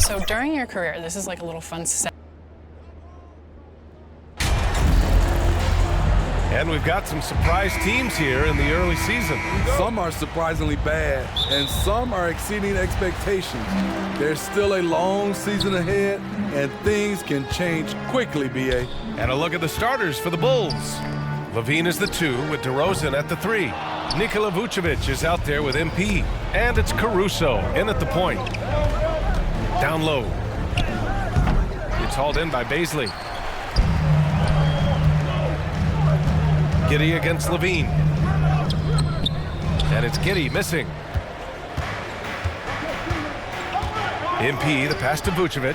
So during your career, this is like a little fun set. And we've got some surprise teams here in the early season. Some are surprisingly bad, and some are exceeding expectations. There's still a long season ahead, and things can change quickly, B.A. And a look at the starters for the Bulls. Levine is the 2 with DeRozan at the 3. Nikola Vucevic is out there with MP. And it's Caruso in at the point. Down low. It's hauled in by Baisley. Giddey against Levine. And it's Giddey missing. MP, the pass to Vucevic.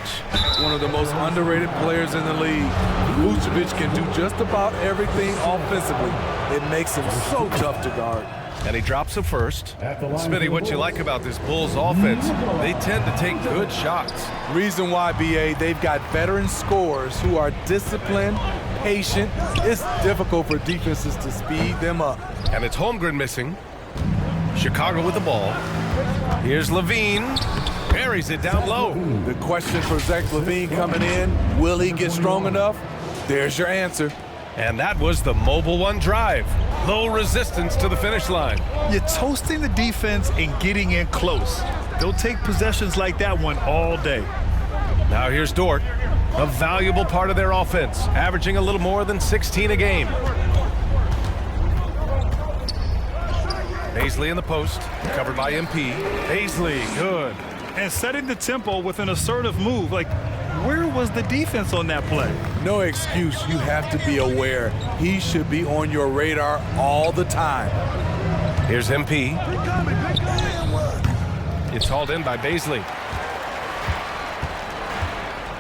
One of the most underrated players in the league. Vucevic can do just about everything offensively. It makes him so tough to guard. And he drops a first. Smitty, what you like about this Bulls offense, they tend to take good shots. Reason why, B.A., they've got veteran scorers who are disciplined, patient. It's difficult for defenses to speed them up. And it's Holmgren missing. Chicago with the ball. Here's Levine. Parries it down low. The question for Zach Levine coming in, will he get strong enough? There's your answer. And that was the Mobile One drive. Low resistance to the finish line. You're toasting the defense and getting in close. They'll take possessions like that one all day. Now here's Dort, a valuable part of their offense, averaging a little more than 16 a game. Baisley in the post, covered by MP. Baisley, good. And setting the tempo with an assertive move. Like, where was the defense on that play? No excuse. You have to be aware. He should be on your radar all the time. Here's MP. It's hauled in by Baisley.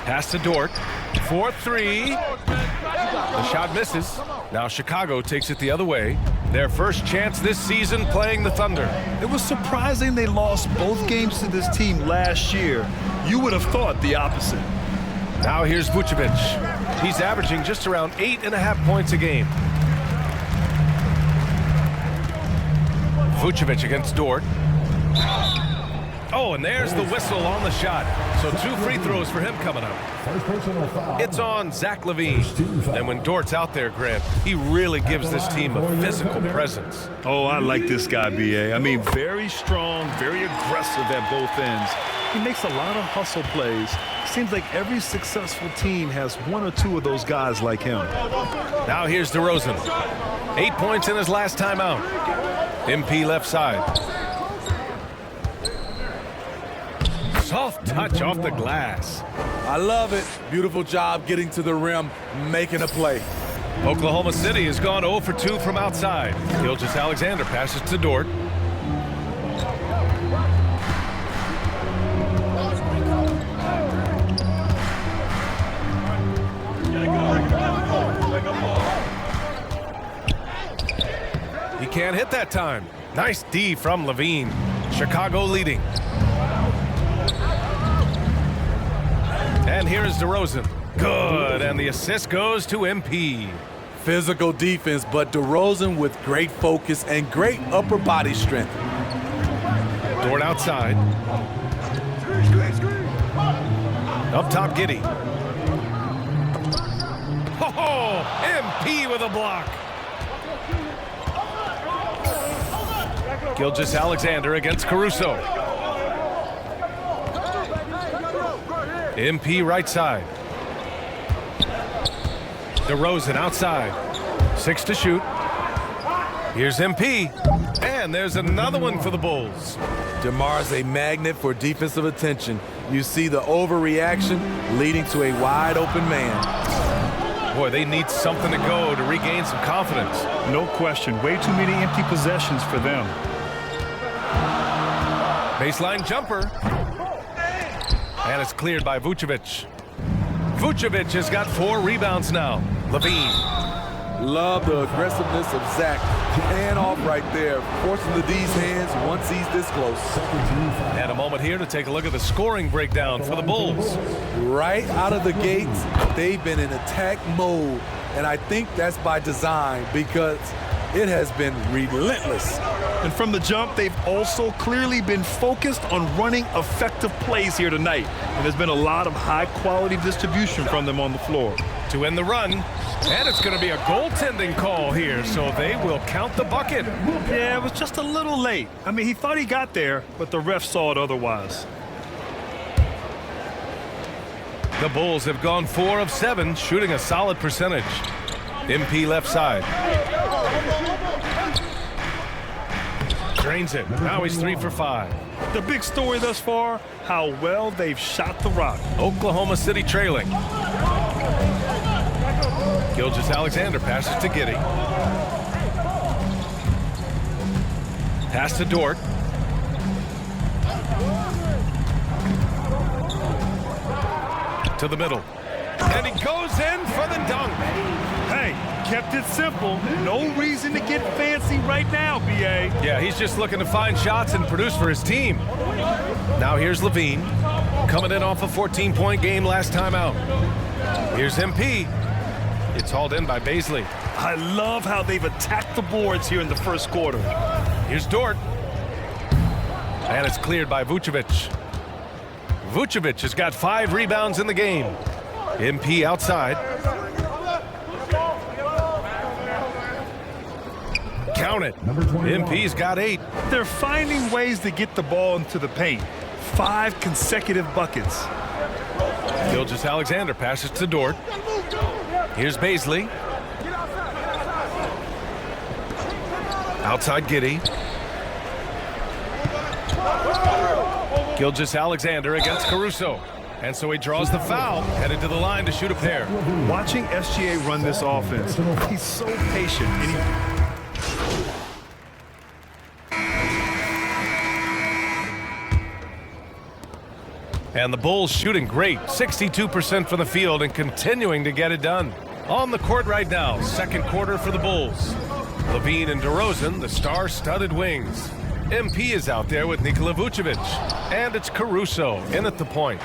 Pass to Dort. 4-3. The shot misses. Now Chicago takes it the other way. Their first chance this season playing the Thunder. It was surprising they lost both games to this team last year. You would have thought the opposite. Now here's Vucevic. He's averaging just around 8.5 points a game. Vucevic against Dort. Oh, and there's the whistle on the shot. So 2 free throws for him coming up. It's on Zach Levine. And when Dort's out there, Grant, he really gives this team a physical presence. Oh, I like this guy, B.A. I mean, very strong, very aggressive at both ends. He makes a lot of hustle plays. Seems like every successful team has 1 or 2 of those guys like him. Now here's DeRozan. 8 points in his last time out. MP left side. Soft touch off the glass. I love it. Beautiful job getting to the rim, making a play. Oklahoma City has gone 0 for 2 from outside. Gilgeous-Alexander passes to Dort. He can't hit that time. Nice D from Levine. Chicago leading. And here's DeRozan. Good, and the assist goes to MP. Physical defense, but DeRozan with great focus and great upper body strength. Dort outside. Up top, Giddey. Oh, MP with a block. Gilgeous-Alexander against Caruso. MP right side. DeRozan outside. 6 to shoot. Here's MP. And there's another one for the Bulls. DeMar's a magnet for defensive attention. You see the overreaction leading to a wide open man. Boy, they need something to go to regain some confidence. No question. Way too many empty possessions for them. Baseline jumper. And it's cleared by Vucevic. Vucevic has got 4 rebounds now. Levine. Love the aggressiveness of Zach. Hand off right there, forcing the D's hands once he's this close. And a moment here to take a look at the scoring breakdown for the Bulls. Right out of the gates, they've been in attack mode. And I think that's by design because It has been relentless. And from the jump, they've also clearly been focused on running effective plays here tonight. And there's been a lot of high-quality distribution from them on the floor. To end the run, and it's going to be a goaltending call here, so they will count the bucket. Yeah, it was just a little late. I mean, he thought he got there, but the ref saw it otherwise. The Bulls have gone 4 of 7, shooting a solid percentage. MP left side. Drains it. Now he's 3 for 5. The big story thus far, how well they've shot the rock. Oklahoma City trailing. Gilgeous-Alexander passes to Giddey. Pass to Dort. To the middle. And he goes in for the dunk. Hey, kept it simple. No reason to get fancy right now, B.A. Yeah, he's just looking to find shots and produce for his team. Now here's Levine, coming in off a 14-point game last time out. Here's MP. It's hauled in by Baisley. I love how they've attacked the boards here in the first quarter. Here's Dort. And it's cleared by Vucevic. Vucevic has got 5 rebounds in the game. MP outside. Count it. MP's got 8. They're finding ways to get the ball into the paint. 5 consecutive buckets. Gilgeous-Alexander passes to Dort. Here's Baisley. Outside Giddey. Gilgeous-Alexander against Caruso. And so he draws the foul, headed to the line to shoot a pair. Watching SGA run this offense, he's so patient. And the Bulls shooting great, 62% from the field and continuing to get it done. On the court right now, second quarter for the Bulls. Levine and DeRozan, the star-studded wings. MP is out there with Nikola Vucevic. And it's Caruso in at the point.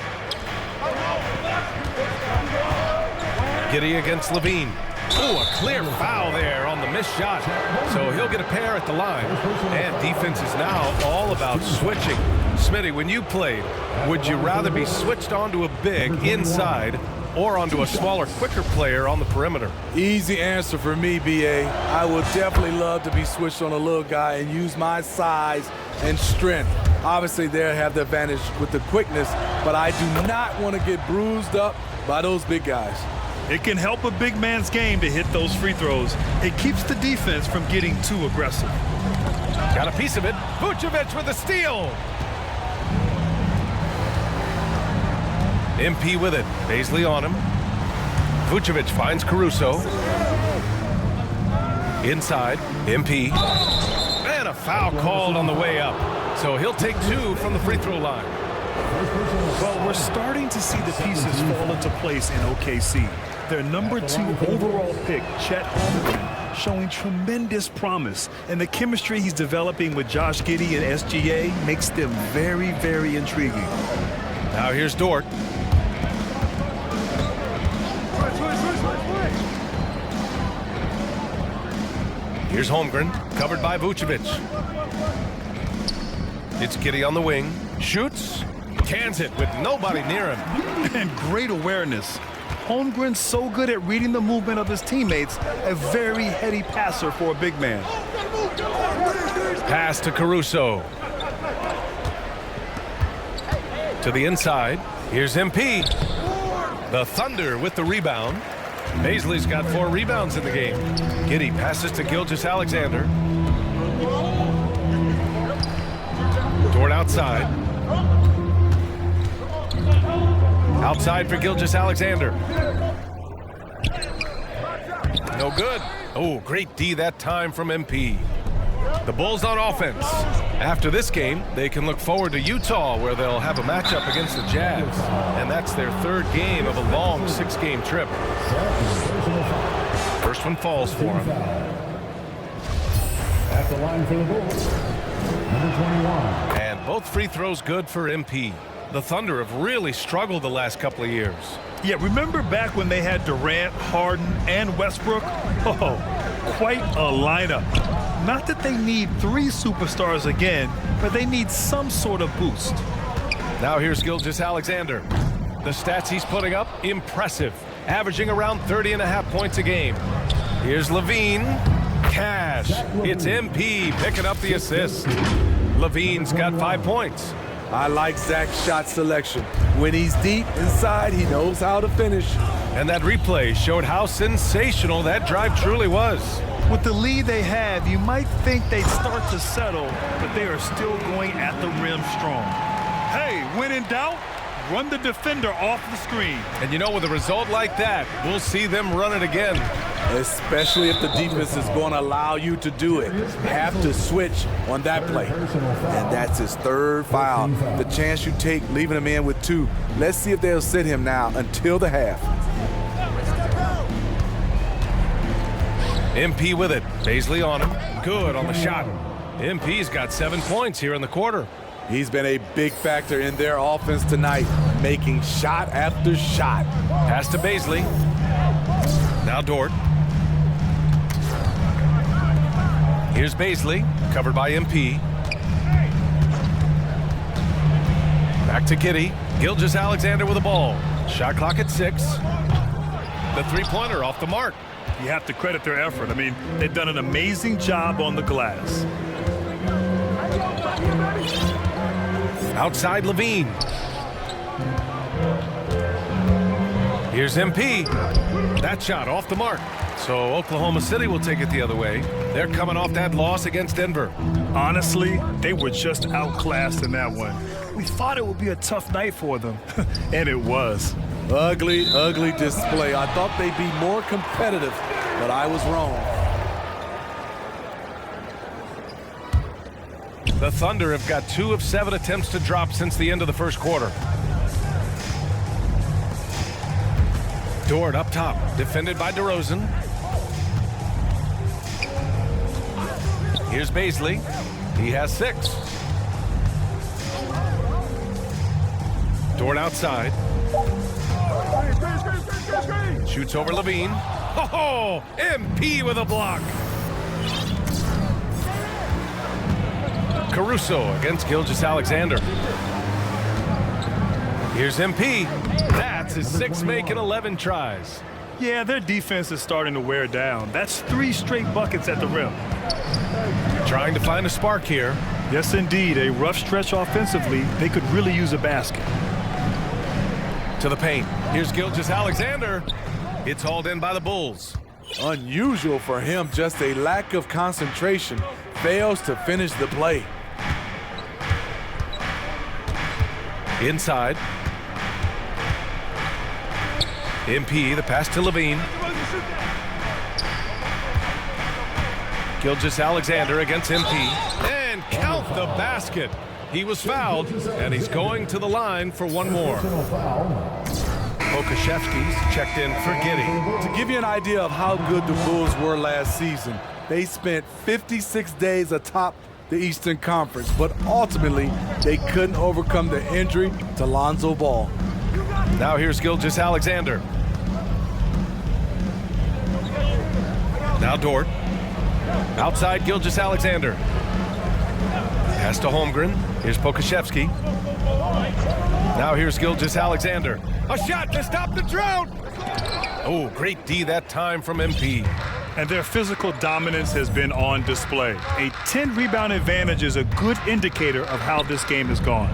Giddey against Levine. Oh, a clear foul there on the missed shot. So he'll get a pair at the line. And defense is now all about switching. Smitty, when you played, would you rather be switched onto a big inside or onto a smaller, quicker player on the perimeter? Easy answer for me, B.A. I would definitely love to be switched on a little guy and use my size and strength. Obviously, they'll have the advantage with the quickness, but I do not want to get bruised up by those big guys. It can help a big man's game to hit those free throws. It keeps the defense from getting too aggressive. Got a piece of it. Vucevic with a steal. MP with it. Baisley on him. Vucevic finds Caruso. Inside. MP. And a foul called on the way up. So he'll take 2 from the free throw line. Well, we're starting to see the pieces fall into place in OKC. Their number 2 overall pick, Chet Holmgren, showing tremendous promise. And the chemistry he's developing with Josh Giddey and SGA makes them very, very intriguing. Now here's Dort. Here's Holmgren, covered by Vucevic. It's Giddey on the wing. Shoots. Cans it with nobody near him. And great awareness. Holmgren's so good at reading the movement of his teammates, a very heady passer for a big man. Pass to Caruso. To the inside. Here's MP. The Thunder with the rebound. Baisley's got 4 rebounds in the game. Giddey passes to Gilgeous-Alexander. Dort outside. Outside for Gilgeous-Alexander. No good. Oh, great D that time from MP. The Bulls on offense. After this game, they can look forward to Utah, where they'll have a matchup against the Jazz. And that's their 3rd game of a long 6-game trip. First one falls for him. At the line for the Bulls, number 21. And both free throws good for MP. The Thunder have really struggled the last couple of years. Yeah, remember back when they had Durant, Harden, and Westbrook? Oh, Quite a lineup. Not that they need 3 superstars again, but they need some sort of boost. Now here's Gilgeous-Alexander. The stats he's putting up, impressive. Averaging around 30.5 points a game. Here's Levine. Cash. It's MP picking up the assist. Levine's got 5 points. I like Zach's shot selection. When he's deep inside, he knows how to finish. And that replay showed how sensational that drive truly was. With the lead they have, you might think they'd start to settle, but they are still going at the rim strong. Hey, when in doubt, run the defender off the screen. And you know, with a result like that, we'll see them run it again. Especially if the defense is going to allow you to do it. Have to switch on that play. And that's his 3rd foul. The chance you take leaving him in with 2. Let's see if they'll sit him now until the half. MP with it. Baisley on him. Good on the shot. MP's got 7 points here in the quarter. He's been a big factor in their offense tonight, making shot after shot. Pass to Baisley. Now Dort. Here's Baisley, covered by MP. Back to Giddey. Gilgeous-Alexander with the ball. Shot clock at 6. The 3-pointer off the mark. You have to credit their effort. I mean, they've done an amazing job on the glass. Outside Levine. Here's MP. That shot off the mark. So Oklahoma City will take it the other way. They're coming off that loss against Denver. Honestly, they were just outclassed in that one. We thought it would be a tough night for them, and it was. Ugly, ugly display. I thought they'd be more competitive, but I was wrong. The Thunder have got 2 of 7 attempts to drop since the end of the first quarter. Dort up top, defended by DeRozan. Here's Baisley. He has 6. Dort outside. Shoots over Levine. Oh, MP with a block. Caruso against Gilgeous-Alexander. Here's MP. That's his 6th make in 11 tries. Yeah, their defense is starting to wear down. That's 3 straight buckets at the rim. Trying to find a spark here. Yes, indeed. A rough stretch offensively. They could really use a basket. To the paint. Here's Gilgeous-Alexander. It's hauled in by the Bulls. Unusual for him, just a lack of concentration. Fails to finish the play. Inside. MP, the pass to Levine. Gilgeous-Alexander against MP. And count the basket. He was fouled, and he's going to the line for one more. Pokashevsky's checked in for Giddey. To give you an idea of how good the Bulls were last season, they spent 56 days atop the Eastern Conference, but ultimately they couldn't overcome the injury to Lonzo Ball. Now here's Gilgeous-Alexander. Now Dort. Outside Gilgeous-Alexander. Pass to Holmgren. Here's Pokashevsky. Now here's Gilgeous-Alexander. A shot to stop the drought. Oh, great D that time from MP. And their physical dominance has been on display. A 10-rebound advantage is a good indicator of how this game has gone.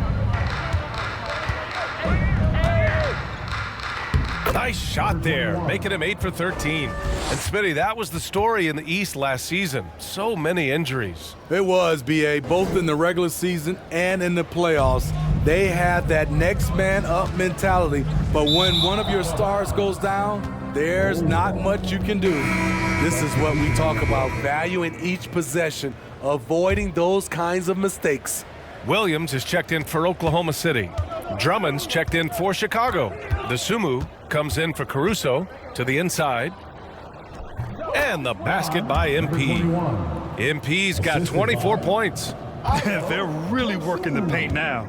Nice shot there, making him 8 for 13. And Smitty, that was the story in the East last season. So many injuries. It was, B.A., both in the regular season and in the playoffs. They had that next man up mentality, but when one of your stars goes down, there's not much you can do. This is what we talk about, valuing each possession, avoiding those kinds of mistakes. Williams is checked in for Oklahoma City. Drummond's checked in for Chicago. The Sumu comes in for Caruso to the inside. And the basket by MP. MP's got 24 points. They're really working the paint now.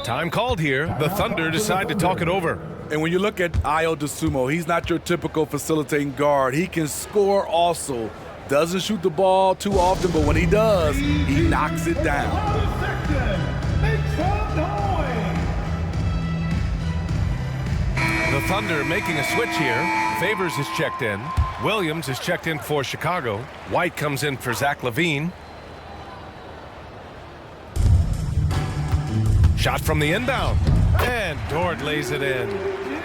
Time called here. The Thunder decide to talk it over. And when you look at Ayo Dosunmu, he's not your typical facilitating guard. He can score also. Doesn't shoot the ball too often, but when he does, he knocks it down. The Thunder making a switch here. Favors is checked in. Williams is checked in for Chicago. White comes in for Zach LaVine. Shot from the inbound. And Dort lays it in.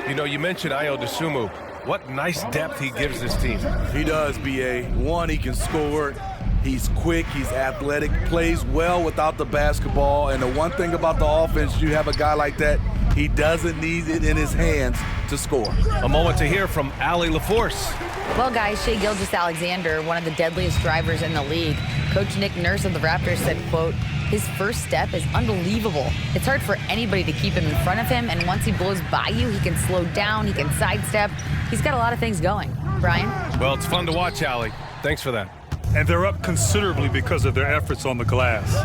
You know, you mentioned Ayo Dosunmu. What nice depth he gives this team. He does, B.A. One, he can score. He's quick, he's athletic, plays well without the basketball. And the one thing about the offense, you have a guy like that, he doesn't need it in his hands to score. A moment to hear from Allie LaForce. Well, guys, Shai Gilgeous-Alexander, one of the deadliest drivers in the league. Coach Nick Nurse of the Raptors said, quote, "His first step is unbelievable. It's hard for anybody to keep him in front of him, and once he blows by you, he can slow down, he can sidestep. He's got a lot of things going." Brian? Well, it's fun to watch, Allie. Thanks for that. And they're up considerably because of their efforts on the glass.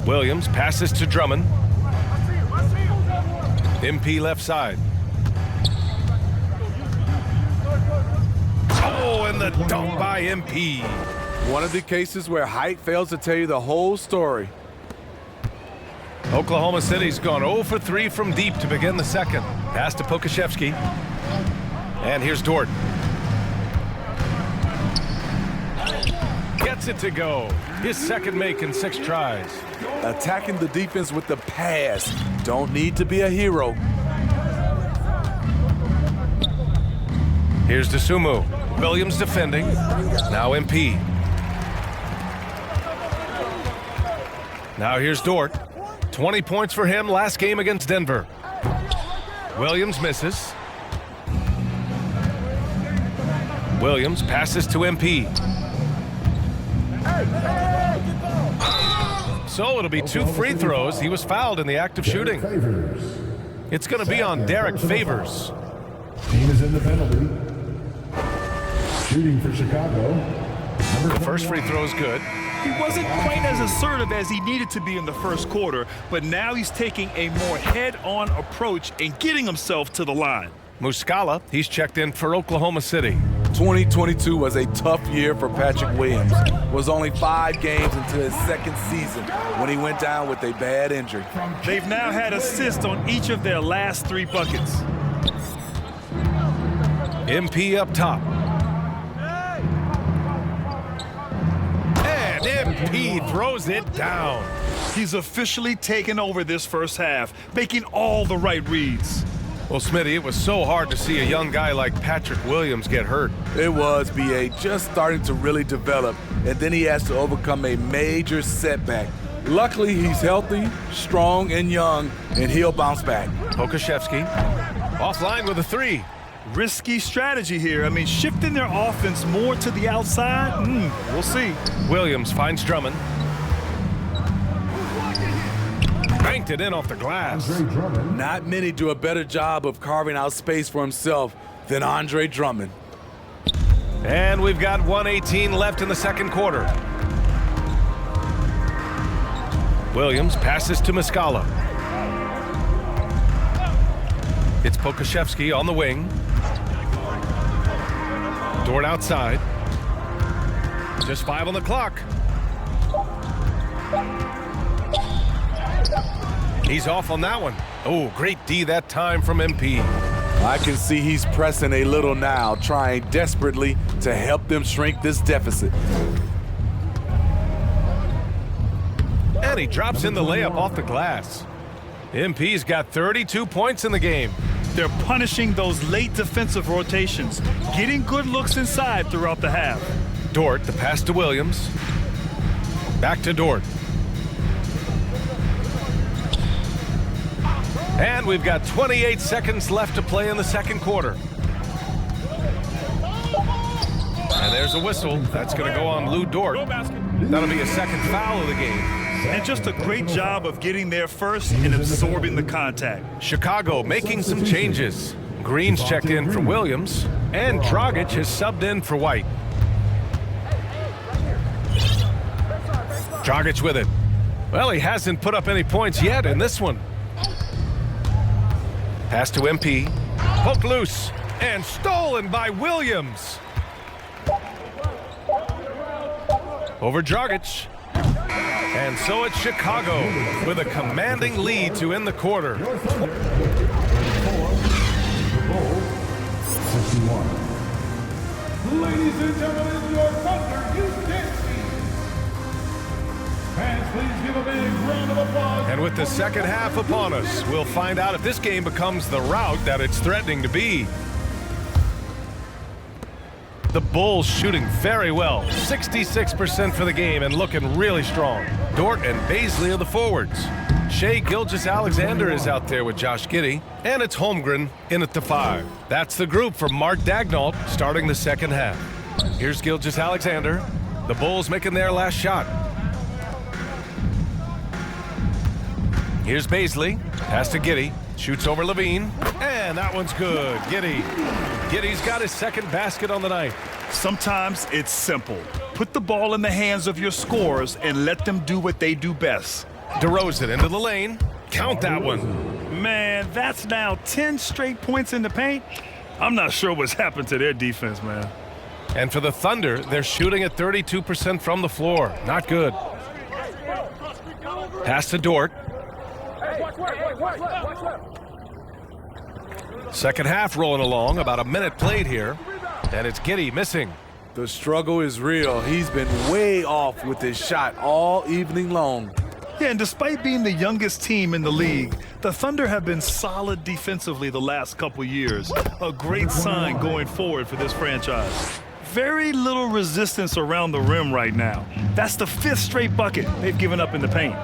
Williams passes to Drummond. MP left side. Oh, and the dunk by MP. One of the cases where height fails to tell you the whole story. Oklahoma City's gone 0 for 3 from deep to begin the second. Pass to Pokashevsky. And here's Dort. Gets it to go. His second make in 6 tries. Attacking the defense with the pass. Don't need to be a hero. Here's Dosunmu. Williams defending. Now MP. Now here's Dort. 20 points for him last game against Denver. Williams misses. Williams passes to MP. So it'll be 2 free throws. He was fouled in the act of shooting. It's going to be on Derek Favors. Team is in the penalty. Shooting for Chicago. The first free throw is good. He wasn't quite as assertive as he needed to be in the first quarter, but now he's taking a more head-on approach and getting himself to the line. Muscala, he's checked in for Oklahoma City. 2022 was a tough year for Patrick Williams. Was only 5 games into his second season when he went down with a bad injury. They've now had assists on each of their last 3 buckets. MP up top. And MP throws it down. He's officially taken over this first half, making all the right reads. Well, Smitty, it was so hard to see a young guy like Patrick Williams get hurt. It was, B.A., just starting to really develop, and then he has to overcome a major setback. Luckily, he's healthy, strong, and young, and he'll bounce back. Pokashevsky offline with a 3. Risky strategy here. I mean, shifting their offense more to the outside, we'll see. Williams finds Drummond. Banked it in off the glass. Not many do a better job of carving out space for himself than Andre Drummond. And we've got 1:18 left in the second quarter. Williams passes to Muscala. It's Pokashevsky on the wing. Dort outside. Just 5 on the clock. He's off on that one. Oh, great D that time from MP. I can see he's pressing a little now, trying desperately to help them shrink this deficit. And he drops in the layup off the glass. MP's got 32 points in the game. They're punishing those late defensive rotations, getting good looks inside throughout the half. Dort, the pass to Williams. Back to Dort. And we've got 28 seconds left to play in the second quarter. And there's a whistle. That's going to go on Lou Dort. That'll be a second foul of the game. And just a great job of getting there first and absorbing the contact. Chicago making some changes. Green's checked in for Williams, and Dragic has subbed in for White. Dragic with it. Well, he hasn't put up any points yet in this one. Pass to MP. Poked loose and stolen by Williams. Over Dragic. And so it's Chicago with a commanding lead to end the quarter. 61. Ladies and gentlemen, your Thunder dynasty. Fans, please give a big round of applause. And with the second half upon us, we'll find out if this game becomes the rout that it's threatening to be. The Bulls shooting very well, 66% for the game and looking really strong. Dort and Baisley are the forwards. Shai Gilgeous-Alexander is out there with Josh Giddey, and it's Holmgren in at the 5. That's the group for Mark Daigneault starting the second half. Here's Gilgeous-Alexander. The Bulls making their last shot. Here's Baisley. Pass to Giddey. Shoots over Levine. And that one's good. Giddey. Giddey's got his second basket on the night. Sometimes it's simple. Put the ball in the hands of your scorers and let them do what they do best. DeRozan into the lane. Count that one. Man, that's now 10 straight points in the paint. I'm not sure what's happened to their defense, man. And for the Thunder, they're shooting at 32% from the floor. Not good. Pass to Dort. Second half rolling along, about a minute played here, and it's Giddey missing. The struggle is real. He's been way off with his shot all evening long. Yeah, and despite being the youngest team in the league, the Thunder have been solid defensively the last couple years. A great sign going forward for this franchise. Very little resistance around the rim right now. That's the 5th straight bucket they've given up in the paint.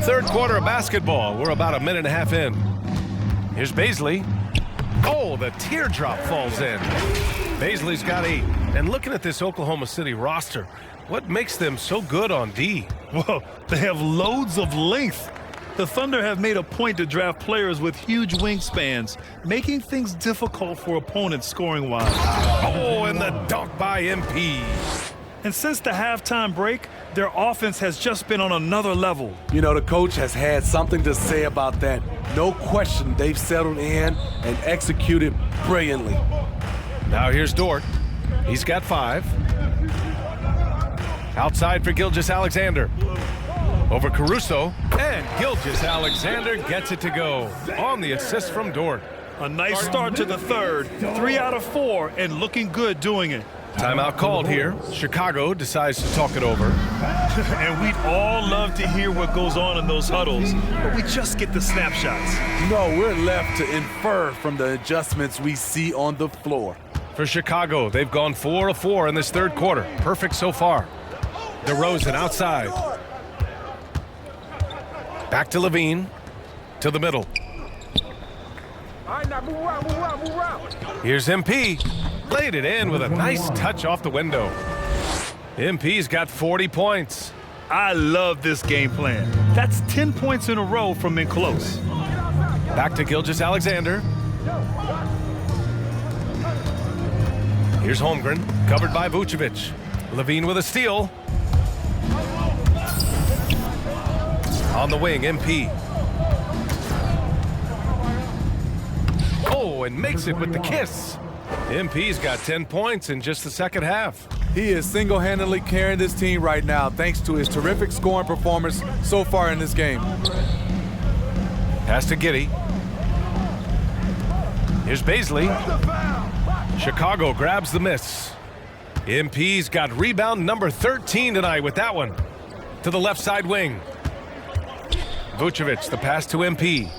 Third quarter of basketball. We're about a minute and a half in. Here's Baisley. Oh, the teardrop falls in. Baisley's got 8. And looking at this Oklahoma City roster, what makes them so good on D? Well, they have loads of length. The Thunder have made a point to draft players with huge wingspans, making things difficult for opponents scoring-wise. Oh, and the dunk by MP. And since the halftime break, their offense has just been on another level. You know, the coach has had something to say about that. No question, they've settled in and executed brilliantly. Now here's Dort. He's got 5. Outside for Gilgeous-Alexander. Over Caruso. And Gilgeous-Alexander gets it to go on the assist from Dort. A nice start to the third. 3 out of 4 and looking good doing it. Timeout called here. Chicago decides to talk it over. And we'd all love to hear what goes on in those huddles, but we just get the snapshots. No, we're left to infer from the adjustments we see on the floor. For Chicago, they've gone 4 of 4 in this third quarter. Perfect so far. DeRozan outside. Back to Levine. To the middle. Here's MP. Laid it in with a nice touch off the window. MP's got 40 points. I love this game plan. That's 10 points in a row from in close. Back to Gilgeous-Alexander. Here's Holmgren, covered by Vucevic. Levine with a steal. On the wing, MP. Oh, and makes it with the kiss. MP's got 10 points in just the second half. He is single-handedly carrying this team right now thanks to his terrific scoring performance so far in this game. Pass to Giddey. Here's Baisley. Chicago grabs the miss. MP's got rebound number 13 tonight with that one. To the left side wing. Vucevic, the pass to MP.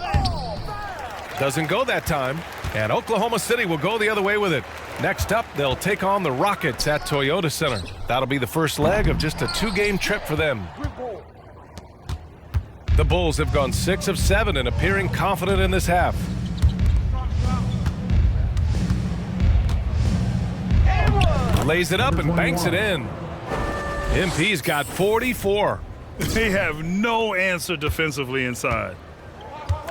Doesn't go that time. And Oklahoma City will go the other way with it. Next up, they'll take on the Rockets at Toyota Center. That'll be the first leg of just a 2-game trip for them. The Bulls have gone 6 of 7 and appearing confident in this half. Lays it up and banks it in. MP's got 44. They have no answer defensively inside.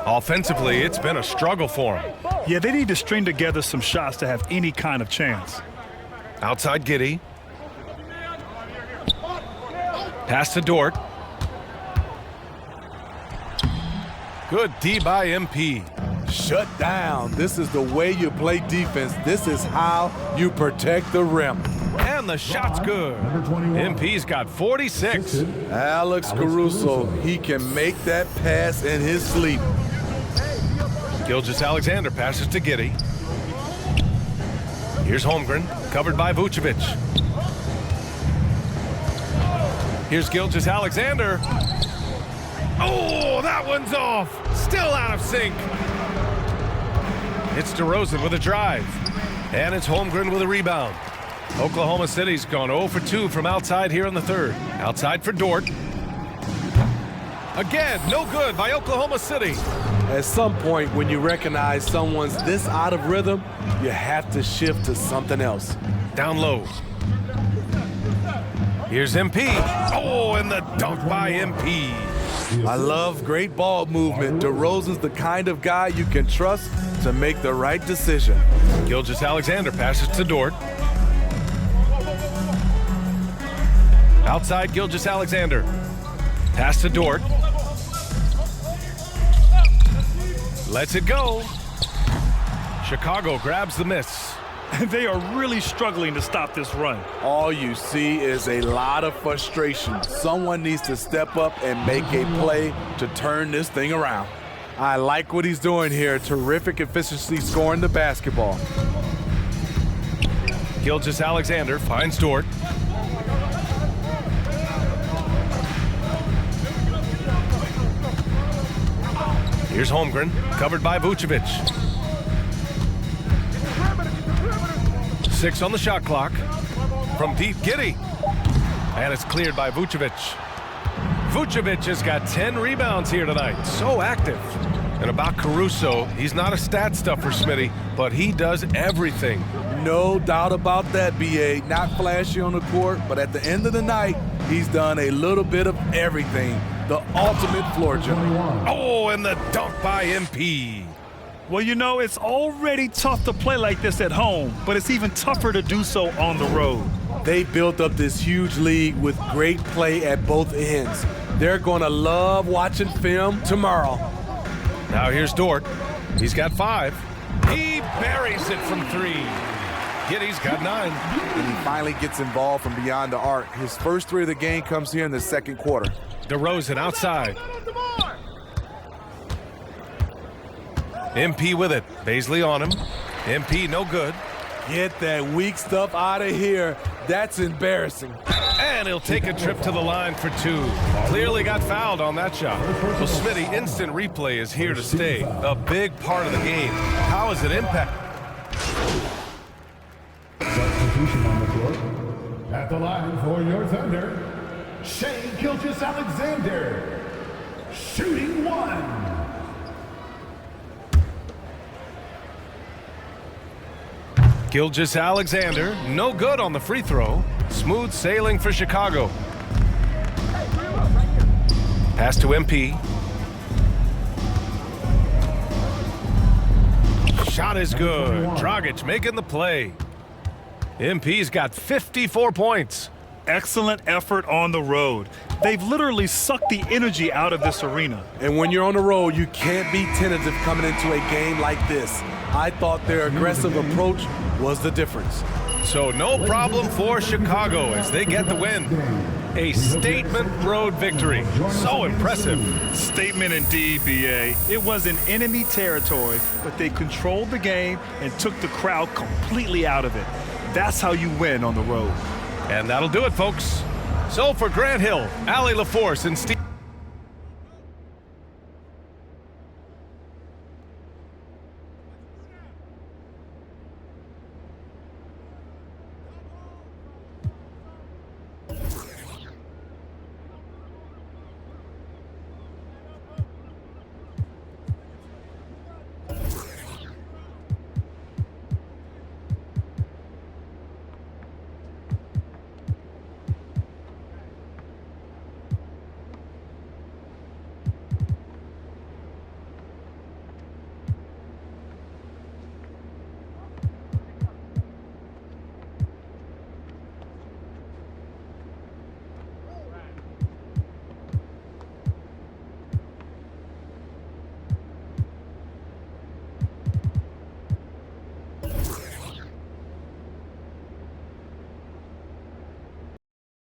Offensively, it's been a struggle for them. Yeah, they need to string together some shots to have any kind of chance. Outside Giddey. Pass to Dort. Good D by MP. Shut down. This is the way you play defense. This is how you protect the rim. And the shot's good. MP's got 46. Alex Caruso, he can make that pass in his sleep. Gilgeous-Alexander passes to Giddey. Here's Holmgren, covered by Vucevic. Here's Gilgeous-Alexander. Oh, that one's off. Still out of sync. It's DeRozan with a drive. And it's Holmgren with a rebound. Oklahoma City's gone 0 for 2 from outside here in the third. Outside for Dort. Again, no good by Oklahoma City. At some point, when you recognize someone's this out of rhythm, you have to shift to something else. Down low. Here's MP. Oh, and the dunk by MP. I love great ball movement. DeRozan's the kind of guy you can trust to make the right decision. Gilgeous-Alexander passes to Dort. Outside Gilgeous-Alexander. Pass to Dort. Lets it go. Chicago grabs the miss. They are really struggling to stop this run. All you see is a lot of frustration. Someone needs to step up and make a play to turn this thing around. I like what he's doing here. Terrific efficiency scoring the basketball. Gilgeous-Alexander finds Dort. Here's Holmgren, covered by Vucevic. 6 on the shot clock. From deep, Giddey. And it's cleared by Vucevic. Vucevic has got 10 rebounds here tonight. So active. And about Caruso, he's not a stat stuffer, Smitty, but he does everything. No doubt about that, BA. Not flashy on the court, but at the end of the night, he's done a little bit of everything. The ultimate floor general. Oh, and the dunk by MP. Well, you know, it's already tough to play like this at home, but it's even tougher to do so on the road. They built up this huge league with great play at both ends. They're going to love watching film tomorrow. Now here's Dort. He's got 5. He buries it from 3. Giddey's got 9. And he finally gets involved from beyond the arc. His first 3 of the game comes here in the second quarter. DeRozan outside. MP with it. Baisley on him. MP no good. Get that weak stuff out of here. That's embarrassing. And he'll take a trip to the line for 2. Clearly got fouled on that shot. Well, Smitty, instant replay is here to stay. A big part of the game. How has it impacted? Substitution on the floor. At the line for your Thunder, Shai Gilgeous-Alexander, shooting 1. Gilgeous-Alexander, no good on the free throw. Smooth sailing for Chicago. Pass to MP. Shot is good. Dragic making the play. MP's got 54 points. Excellent effort on the road. They've literally sucked the energy out of this arena. And when you're on the road, you can't be tentative coming into a game like this. I thought their aggressive approach was the difference. So no problem for Chicago as they get the win. A statement road victory. So impressive. Statement indeed, BA. It was in enemy territory, but they controlled the game and took the crowd completely out of it. That's how you win on the road. And that'll do it, folks. So for Grant Hill, Allie LaForce, and Steve